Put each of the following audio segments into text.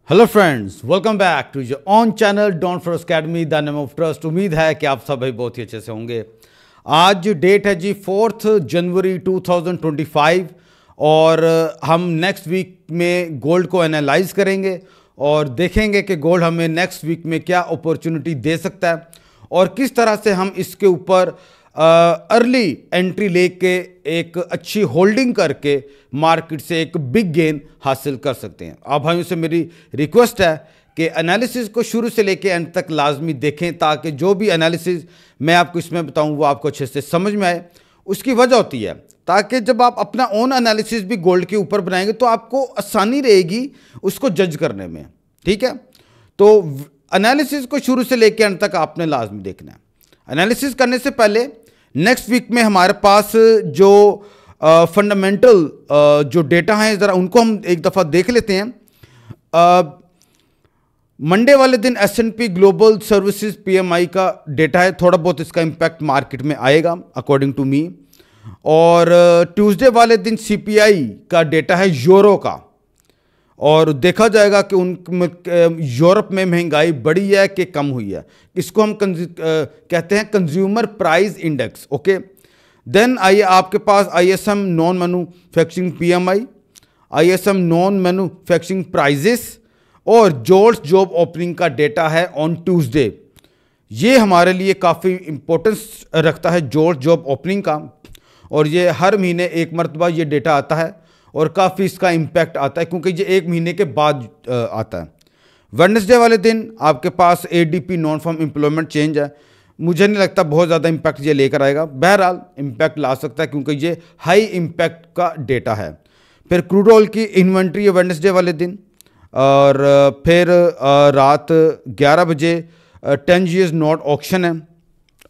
Hello friends, welcome back to your own channel Don for academy the name of trust. उम्मीद है कि आप सभी बहुत ही अच्छे से होंगे। आज डेट है जी 4 जनवरी 2025 और हम नेक्स्ट वीक में गोल्ड को एनालाइज करेंगे और देखेंगे कि गोल्ड हमें नेक्स्ट वीक में क्या अपॉर्चुनिटी दे सकता है और किस तरह से हम इसके ऊपर अर्ली एंट्री लेके एक अच्छी होल्डिंग करके मार्केट से एक बिग गेन हासिल कर सकते हैं। आप भाइयों से मेरी रिक्वेस्ट है कि एनालिसिस को शुरू से लेके एंड तक लाजमी देखें ताकि जो भी एनालिसिस मैं आपको इसमें बताऊं वो आपको अच्छे से समझ में आए। उसकी वजह होती है ताकि जब आप अपना ओन एनालिसिस भी गोल्ड के ऊपर बनाएंगे तो आपको आसानी रहेगी उसको जज करने में। ठीक है, तो एनालिसिस को शुरू से लेके एंड तक आपने लाजमी देखना है। एनालिसिस करने से पहले नेक्स्ट वीक में हमारे पास जो फंडामेंटल जो डेटा हैं ज़रा उनको हम एक दफ़ा देख लेते हैं। मंडे वाले दिन S&P ग्लोबल सर्विसेज PMI का डेटा है, थोड़ा बहुत इसका इम्पैक्ट मार्केट में आएगा अकॉर्डिंग टू मी। और ट्यूसडे वाले दिन CPI का डेटा है यूरो का और देखा जाएगा कि यूरोप में महंगाई बढ़ी है कि कम हुई है। इसको हम कहते हैं consumer price index. Okay, then आइए आपके पास ISM non manufacturing PMI, ISM non manufacturing prices और जॉब्स जॉब ओपनिंग का डेटा है ऑन ट्यूसडे। ये हमारे लिए काफ़ी इंपॉर्टेंस रखता है जॉब्स जॉब ओपनिंग का और ये हर महीने एक मरतबा ये डेटा आता है और काफ़ी इसका इम्पैक्ट आता है क्योंकि ये एक महीने के बाद आता है। वेडनेसडे वाले दिन आपके पास ADP non farm employment change है। मुझे नहीं लगता बहुत ज़्यादा इम्पैक्ट ये लेकर आएगा, बहरहाल इम्पैक्ट ला सकता है क्योंकि ये हाई इम्पैक्ट का डेटा है। फिर क्रूड ऑयल की इन्वेंट्री है वेडनेसडे वाले दिन और फिर रात 11 बजे 10 years नोट ऑक्शन है।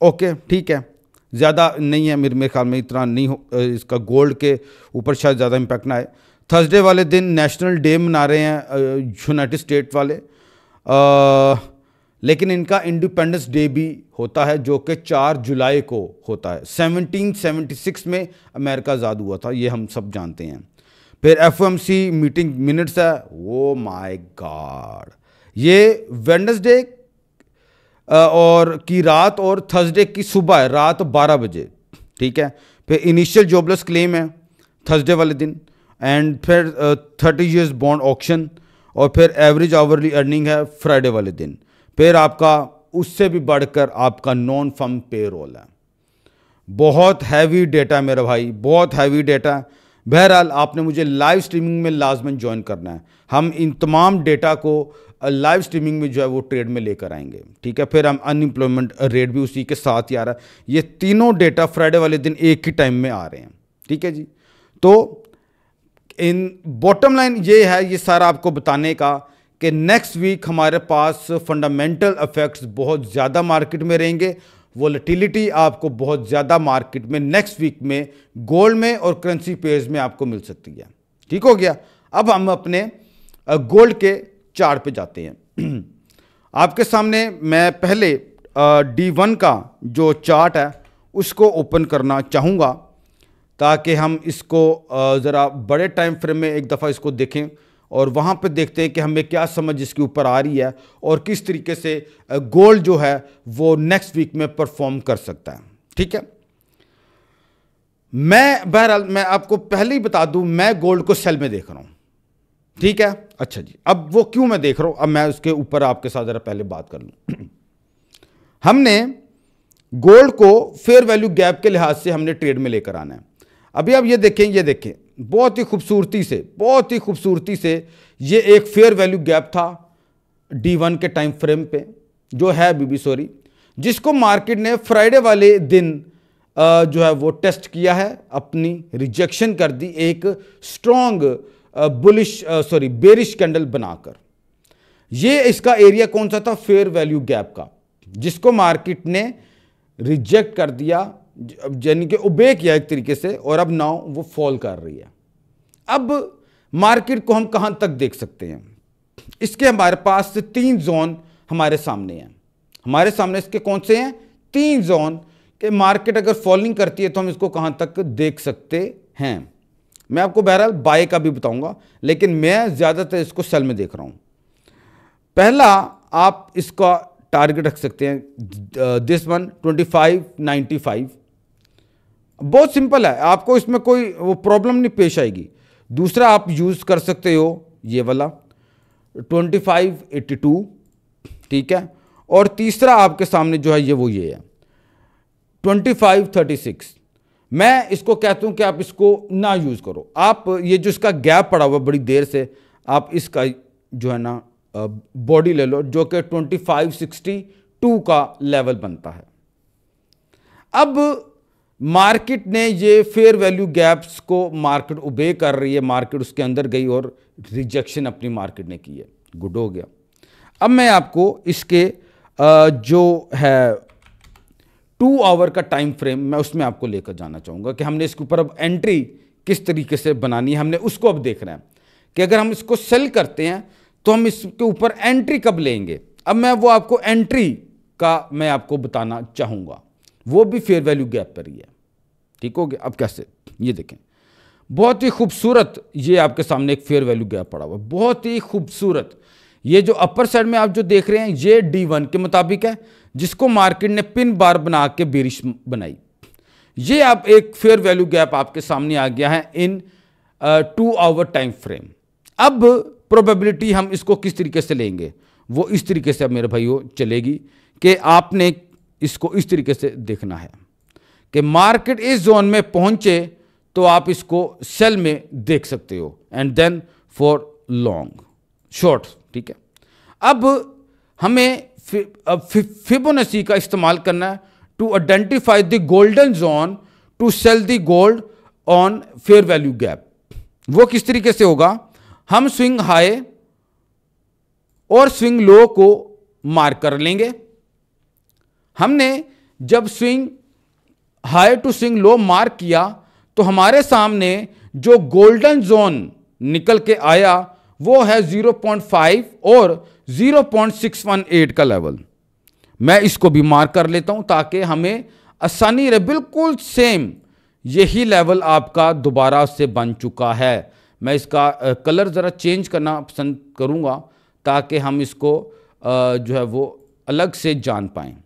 ओके, ठीक है, ज़्यादा नहीं है मेरे ख्याल में, इतना नहीं हो इसका गोल्ड के ऊपर शायद ज़्यादा इम्पैक्ट ना आए। थर्सडे वाले दिन नेशनल डे मना रहे हैं यूनाइटेड स्टेट वाले, लेकिन इनका इंडिपेंडेंस डे भी होता है जो कि 4 जुलाई को होता है। 1776 में अमेरिका आज़ाद हुआ था, ये हम सब जानते हैं। फिर FOMC मीटिंग मिनट्स है। ओ माय गॉड, ये वेडनेसडे और की रात और थर्सडे की सुबह है, रात 12 बजे। ठीक है, फिर इनिशियल जॉबलेस क्लेम है थर्सडे वाले दिन एंड फिर 30 years बॉन्ड ऑक्शन और फिर एवरेज आवरली अर्निंग है फ्राइडे वाले दिन। फिर आपका उससे भी बढ़कर आपका नॉन फर्म पे रोल है। बहुत हैवी डेटा मेरा भाई, बहुत हैवी डेटा। बहरहाल आपने मुझे लाइव स्ट्रीमिंग में लाजमन ज्वाइन करना है। हम इन तमाम डेटा को लाइव स्ट्रीमिंग में जो है वो ट्रेड में लेकर आएंगे। ठीक है, फिर हम अनएम्प्लॉयमेंट रेट भी उसी के साथ ही आ रहा है। ये तीनों डेटा फ्राइडे वाले दिन एक ही टाइम में आ रहे हैं। ठीक है जी, तो इन बॉटम लाइन ये है ये सारा आपको बताने का कि नेक्स्ट वीक हमारे पास फंडामेंटल इफेक्ट्स बहुत ज़्यादा मार्केट में रहेंगे। वोलेटिलिटी आपको बहुत ज़्यादा मार्केट में नेक्स्ट वीक में गोल्ड में और करेंसी पेयर्स में आपको मिल सकती है। ठीक हो गया, अब हम अपने गोल्ड के चार्ट पे जाते हैं। आपके सामने मैं पहले D1 का जो चार्ट है उसको ओपन करना चाहूँगा ताकि हम इसको ज़रा बड़े टाइम फ्रेम में एक दफ़ा इसको देखें और वहाँ पे देखते हैं कि हमें क्या समझ इसके ऊपर आ रही है और किस तरीके से गोल्ड जो है वो नेक्स्ट वीक में परफॉर्म कर सकता है। ठीक है, मैं बहरहाल मैं आपको पहले ही बता दूं मैं गोल्ड को सेल में देख रहा हूँ। ठीक है, अच्छा जी, अब वो क्यों मैं देख रहा हूँ अब मैं उसके ऊपर आपके साथ ज़रा पहले बात कर लूँ। हमने गोल्ड को फेयर वैल्यू गैप के लिहाज से हमने ट्रेड में लेकर आना है। अभी आप ये देखें बहुत ही खूबसूरती से ये एक फेयर वैल्यू गैप था D1 के टाइम फ्रेम पे जो है बीबी सॉरी, जिसको मार्केट ने फ्राइडे वाले दिन जो है वो टेस्ट किया है, अपनी रिजेक्शन कर दी एक स्ट्रॉन्ग बेरिश कैंडल बनाकर। ये इसका एरिया कौन सा था? फेयर वैल्यू गैप का, जिसको मार्केट ने रिजेक्ट कर दिया, यानी कि ओबे किया एक तरीके से, और अब नाउ वो फॉल कर रही है। अब मार्केट को हम कहां तक देख सकते हैं? इसके हमारे पास 3 जोन हमारे सामने हैं। हमारे सामने इसके कौन से हैं? 3 जोन के मार्केट अगर फॉलिंग करती है तो हम इसको कहां तक देख सकते हैं। मैं आपको बहरहाल बाय का भी बताऊंगा, लेकिन मैं ज्यादातर इसको सेल में देख रहा हूं। पहला आप इसका टारगेट रख सकते हैं, दिस वन 2595, बहुत सिंपल है, आपको इसमें कोई वो प्रॉब्लम नहीं पेश आएगी। दूसरा आप यूज़ कर सकते हो ये वाला 2582, ठीक है। और तीसरा आपके सामने जो है ये है 2536। मैं इसको कहता हूं कि आप इसको ना यूज़ करो, आप ये जो इसका गैप पड़ा हुआ बड़ी देर से, आप इसका जो है ना बॉडी ले लो जो कि 2562 का लेवल बनता है। अब मार्केट ने ये फेयर वैल्यू गैप्स को मार्केट ओबे कर रही है, मार्केट उसके अंदर गई और रिजेक्शन अपनी मार्केट ने की है, गुड हो गया। अब मैं आपको इसके जो है 2 आवर का टाइम फ्रेम मैं उसमें आपको लेकर जाना चाहूँगा कि हमने इसके ऊपर अब एंट्री किस तरीके से बनानी है, हमने उसको अब देखना है कि अगर हम इसको सेल करते हैं तो हम इसके ऊपर एंट्री कब लेंगे। अब मैं वो आपको एंट्री का मैं आपको बताना चाहूँगा, वो भी फेयर वैल्यू गैप पर ही है, ठीक हो गया। अब कैसे, ये देखें, बहुत ही खूबसूरत ये आपके सामने एक फेयर वैल्यू गैप पड़ा हुआ, बहुत ही खूबसूरत। ये जो अपर साइड में आप जो देख रहे हैं ये D1 के मुताबिक है, जिसको मार्केट ने पिन बार बना के बेरिश बनाई। ये आप एक फेयर वैल्यू गैप आपके सामने आ गया है इन 2 आवर टाइम फ्रेम। अब प्रोबेबिलिटी हम इसको किस तरीके से लेंगे, वो इस तरीके से अब मेरे भाइयों चलेगी कि आपने इसको इस तरीके से देखना है कि मार्केट इस जोन में पहुंचे तो आप इसको सेल में देख सकते हो, and then for long short, ठीक है। अब हमें फिबोनाची का इस्तेमाल करना है to identify the golden zone to sell the gold on fair value gap. वो किस तरीके से होगा, हम स्विंग हाई और स्विंग लो को मार्क कर लेंगे। हमने जब swing high to swing low mark किया तो हमारे सामने जो गोल्डन जोन निकल के आया वो है 0.5 और 0.618 का लेवल। मैं इसको भी मार्क कर लेता हूं ताकि हमें आसानी रहे, बिल्कुल सेम यही लेवल आपका दोबारा से बन चुका है। मैं इसका कलर ज़रा चेंज करना पसंद करूंगा ताकि हम इसको जो है वो अलग से जान पाएं,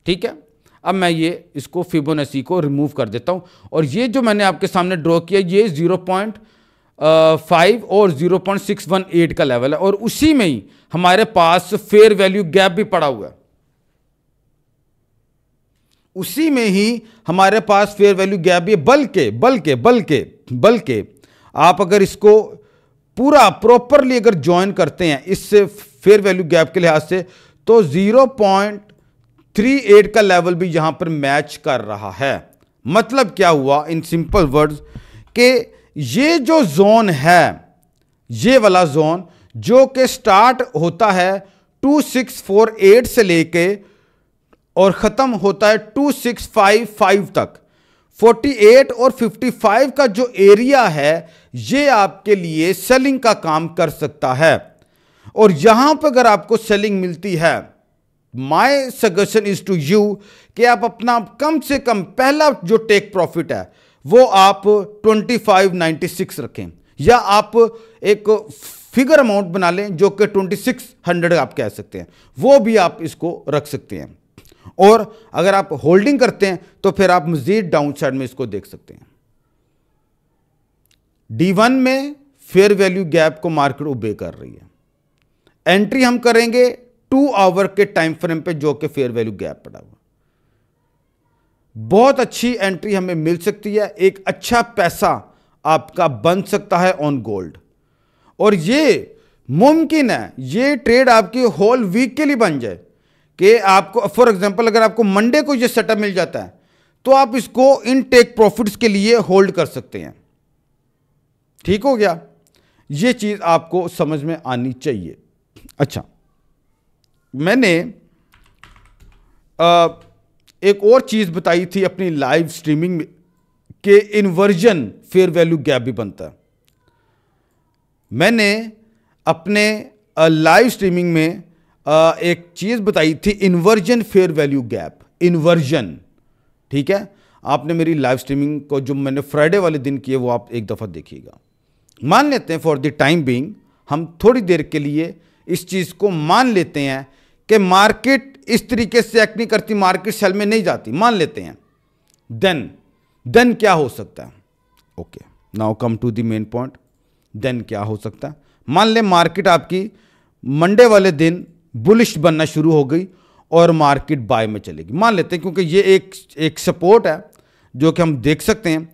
ठीक है। अब मैं ये इसको फिबोनाची को रिमूव कर देता हूं और ये जो मैंने आपके सामने ड्रॉ किया ये 0.5 और 0.618 का लेवल है और उसी में ही हमारे पास फेयर वैल्यू गैप भी पड़ा हुआ है। उसी में ही हमारे पास फेयर वैल्यू गैप भी, बल्कि आप अगर इसको पूरा प्रॉपरली अगर ज्वाइन करते हैं इससे फेयर वैल्यू गैप के लिहाज से तो 0.38 का लेवल भी यहां पर मैच कर रहा है। मतलब क्या हुआ इन सिंपल वर्ड्स कि ये जो जोन है, ये वाला जोन जो कि स्टार्ट होता है 2648 से लेके और खत्म होता है 2655 तक, 48 और 55 का जो एरिया है ये आपके लिए सेलिंग का काम कर सकता है। और यहां पर अगर आपको सेलिंग मिलती है, my suggestion is to you कि आप अपना कम से कम पहला जो टेक प्रॉफिट है वो आप 2596 रखें, या आप एक फिगर अमाउंट बना लें जो कि 2600 आप कह सकते हैं, वो भी आप इसको रख सकते हैं। और अगर आप होल्डिंग करते हैं तो फिर आप मजीद डाउन साइड में इसको देख सकते हैं। D1 में फेयर वैल्यू गैप को मार्केट ओबे कर रही है। एंट्री हम करेंगे 2 आवर के टाइम फ्रेम पे जो कि फेयर वैल्यू गैप पड़ा हुआ। बहुत अच्छी एंट्री हमें मिल सकती है, एक अच्छा पैसा आपका बन सकता है ऑन गोल्ड। और ये मुमकिन है ये ट्रेड आपकी होल वीक के लिए बन जाए कि आपको फॉर एग्जांपल अगर आपको मंडे को ये सेटअप मिल जाता है तो आप इसको इन टेक प्रॉफिट्स के लिए होल्ड कर सकते हैं, ठीक हो गया। ये चीज आपको समझ में आनी चाहिए। अच्छा, मैंने एक और चीज बताई थी अपनी लाइव स्ट्रीमिंग में कि इन्वर्जन फेयर वैल्यू गैप भी बनता है। मैंने अपने लाइव स्ट्रीमिंग में एक चीज बताई थी, inversion fair value gap, inversion, ठीक है। आपने मेरी लाइव स्ट्रीमिंग को जो मैंने फ्राइडे वाले दिन किए वो आप एक दफा देखिएगा। मान लेते हैं फॉर द टाइम बीइंग हम थोड़ी देर के लिए इस चीज़ को मान लेते हैं कि मार्केट इस तरीके से एक्ट नहीं करती, मार्केट सेल में नहीं जाती, मान लेते हैं, देन क्या हो सकता है? Okay, now come to the main point. Then क्या हो सकता है? मान लें मार्केट आपकी मंडे वाले दिन बुलिश बनना शुरू हो गई और मार्केट बाय में चलेगी, मान लेते हैं, क्योंकि ये एक सपोर्ट है जो कि हम देख सकते हैं,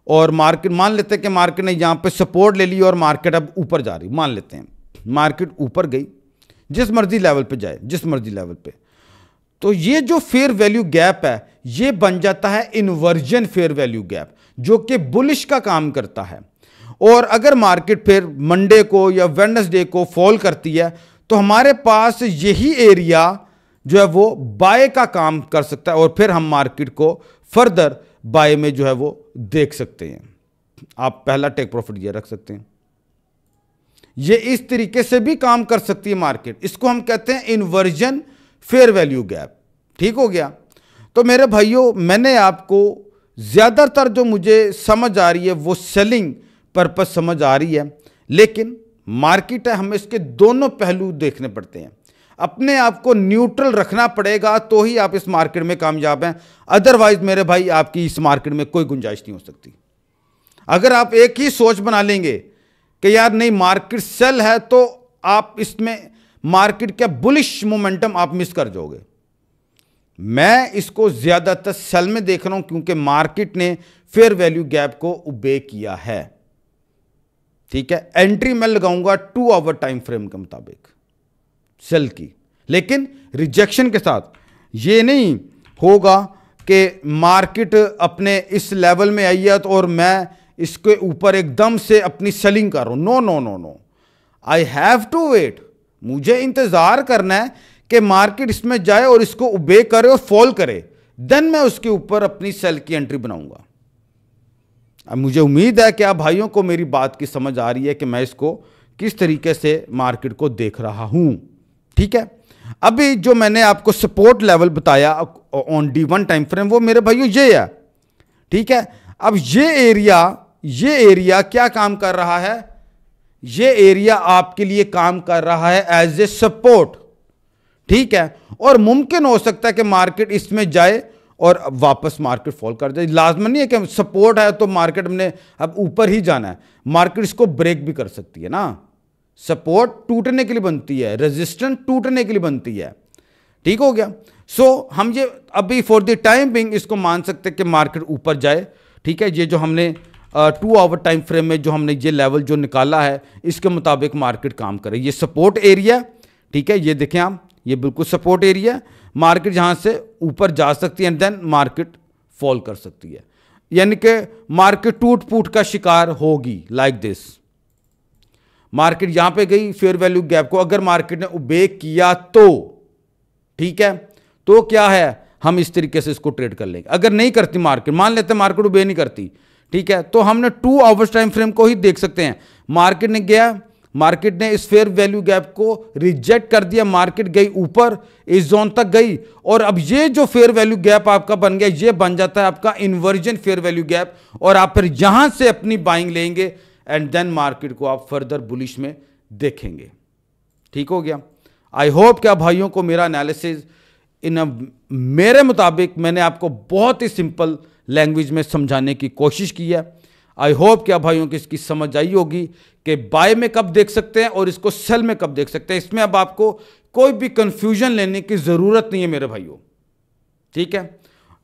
और मार्केट मान लेते हैं कि मार्केट ने यहाँ पे सपोर्ट ले ली और मार्केट अब ऊपर जा रही, मान लेते हैं मार्केट ऊपर गई, जिस मर्जी लेवल पे जाए, जिस मर्जी लेवल पे, तो ये जो फेयर वैल्यू गैप है ये बन जाता है इन्वर्जन फेयर वैल्यू गैप, जो कि बुलिश का काम करता है। और अगर मार्केट फिर मंडे को या वेडनेसडे को फॉल करती है तो हमारे पास यही एरिया जो है वो बाय का काम कर सकता है, और फिर हम मार्केट को फर्दर बाय में जो है वो देख सकते हैं। आप पहला टेक प्रॉफिट ये रख सकते हैं। ये इस तरीके से भी काम कर सकती है मार्केट, इसको हम कहते हैं इन्वर्जन फेयर वैल्यू गैप। ठीक हो गया? तो मेरे भाइयों, मैंने आपको ज़्यादातर जो मुझे समझ आ रही है वो सेलिंग पर्पस समझ आ रही है, लेकिन मार्केट है, हमें इसके दोनों पहलू देखने पड़ते हैं। अपने आप को न्यूट्रल रखना पड़ेगा तो ही आप इस मार्केट में कामयाब हैं, अदरवाइज मेरे भाई आपकी इस मार्केट में कोई गुंजाइश नहीं हो सकती। अगर आप एक ही सोच बना लेंगे कि यार नहीं मार्केट सेल है, तो आप इसमें मार्केट का बुलिश मोमेंटम आप मिस कर जाओगे। मैं इसको ज्यादातर सेल में देख रहा हूं क्योंकि मार्केट ने फेयर वैल्यू गैप को ओबे किया है। ठीक है, एंट्री मैं लगाऊंगा 2 आवर टाइम फ्रेम के मुताबिक सेल की, लेकिन रिजेक्शन के साथ। ये नहीं होगा कि मार्केट अपने इस लेवल में आई है तो और मैं इसके ऊपर एकदम से अपनी सेलिंग कर रहा हूं। No no no no, I have to wait. मुझे इंतजार करना है कि मार्केट इसमें जाए और इसको ओबे करे और फॉल करे, देन मैं उसके ऊपर अपनी सेल की एंट्री बनाऊंगा। अब मुझे उम्मीद है कि आप भाइयों को मेरी बात की समझ आ रही है कि मैं इसको किस तरीके से मार्केट को देख रहा हूं। ठीक है, अभी जो मैंने आपको सपोर्ट लेवल बताया ऑन D1 टाइम फ्रेम, वो मेरे भाइयों ये है। ठीक है, अब ये एरिया क्या काम कर रहा है? ये एरिया आपके लिए काम कर रहा है एज ए सपोर्ट। ठीक है, और मुमकिन हो सकता है कि मार्केट इसमें जाए और वापस मार्केट फॉल कर जाए। लाजमी नहीं है कि सपोर्ट है तो मार्केट में अब ऊपर ही जाना है, मार्केट इसको ब्रेक भी कर सकती है ना। सपोर्ट टूटने के लिए बनती है, रेजिस्टेंस टूटने के लिए बनती है। ठीक हो गया? सो हम ये अभी फॉर द टाइम बिंग इसको मान सकते हैं कि मार्केट ऊपर जाए। ठीक है, ये जो हमने 2 आवर टाइम फ्रेम में जो हमने ये लेवल जो निकाला है इसके मुताबिक मार्केट काम करे। ये सपोर्ट एरिया, ठीक है, ये देखें आप, ये बिल्कुल सपोर्ट एरिया, मार्केट जहां से ऊपर जा सकती है एंड देन मार्केट फॉल कर सकती है, यानी कि मार्केट टूट फूट का शिकार होगी। लाइक दिस, मार्केट यहां पे गई फेयर वैल्यू गैप को अगर मार्केट ने ओबे किया तो, ठीक है, तो क्या है, हम इस तरीके से इसको ट्रेड कर लेंगे। अगर नहीं करती मार्केट, मान लेते मार्केट ओबे नहीं करती, ठीक है, तो हमने 2 आवर्स टाइम फ्रेम को ही देख सकते हैं। मार्केट ने गया, मार्केट ने इस फेयर वैल्यू गैप को रिजेक्ट कर दिया, मार्केट गई ऊपर, इस जोन तक गई, और अब ये जो फेयर वैल्यू गैप आपका बन गया, ये बन जाता है आपका इन्वर्जन फेयर वैल्यू गैप, और आप फिर यहां से अपनी बाइंग लेंगे एंड देन मार्केट को आप फर्दर बुलिश में देखेंगे। ठीक हो गया? आई होप क्या भाइयों को मेरा एनालिसिस मेरे मुताबिक मैंने आपको बहुत ही सिंपल लैंग्वेज में समझाने की कोशिश की है। आई होप क्या भाइयों की इसकी समझ आई होगी कि बाय में कब देख सकते हैं और इसको सेल में कब देख सकते हैं। इसमें अब आपको कोई भी कंफ्यूजन लेने की ज़रूरत नहीं है मेरे भाइयों। ठीक है,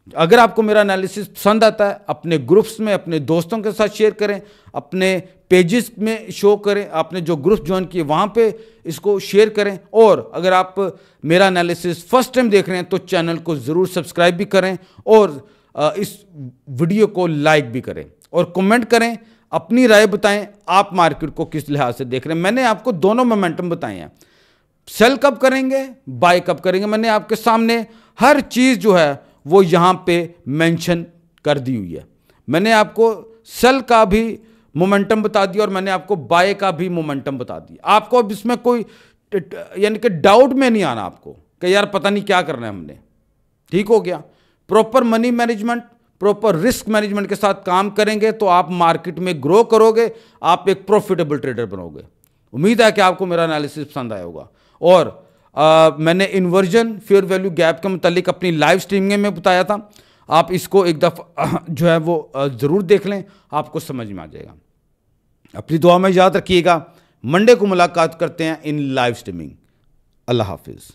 अगर आपको मेरा एनालिसिस पसंद आता है, अपने ग्रुप्स में अपने दोस्तों के साथ शेयर करें, अपने पेजेस में शो करें, आपने जो ग्रुप ज्वाइन किए वहाँ पे इसको शेयर करें, और अगर आप मेरा एनालिसिस फर्स्ट टाइम देख रहे हैं तो चैनल को ज़रूर सब्सक्राइब भी करें और इस वीडियो को लाइक भी करें और कमेंट करें, अपनी राय बताएं आप मार्केट को किस लिहाज से देख रहे हैं। मैंने आपको दोनों मोमेंटम बताए हैं, सेल कब करेंगे, बाय कब करेंगे, मैंने आपके सामने हर चीज़ जो है वो यहाँ पे मेंशन कर दी हुई है। मैंने आपको सेल का भी मोमेंटम बता दिया और मैंने आपको बाय का भी मोमेंटम बता दिया। आपको अब इसमें कोई यानी कि डाउट में नहीं आना आपको कि यार पता नहीं क्या करना है हमने। ठीक हो गया? Proper money management, proper risk management के साथ काम करेंगे तो आप मार्केट में ग्रो करोगे, आप एक प्रॉफिटेबल ट्रेडर बनोगे। उम्मीद है कि आपको मेरा एनालिसिस पसंद आया होगा। और मैंने इन्वर्जन फेयर वैल्यू गैप के मुतालिक अपनी लाइव स्ट्रीमिंग में बताया था, आप इसको एक दफ़ा जो है वो ज़रूर देख लें, आपको समझ में आ जाएगा। अपनी दुआ में याद रखिएगा। मंडे को मुलाकात करते हैं इन लाइव स्ट्रीमिंग। अल्लाह हाफिज़।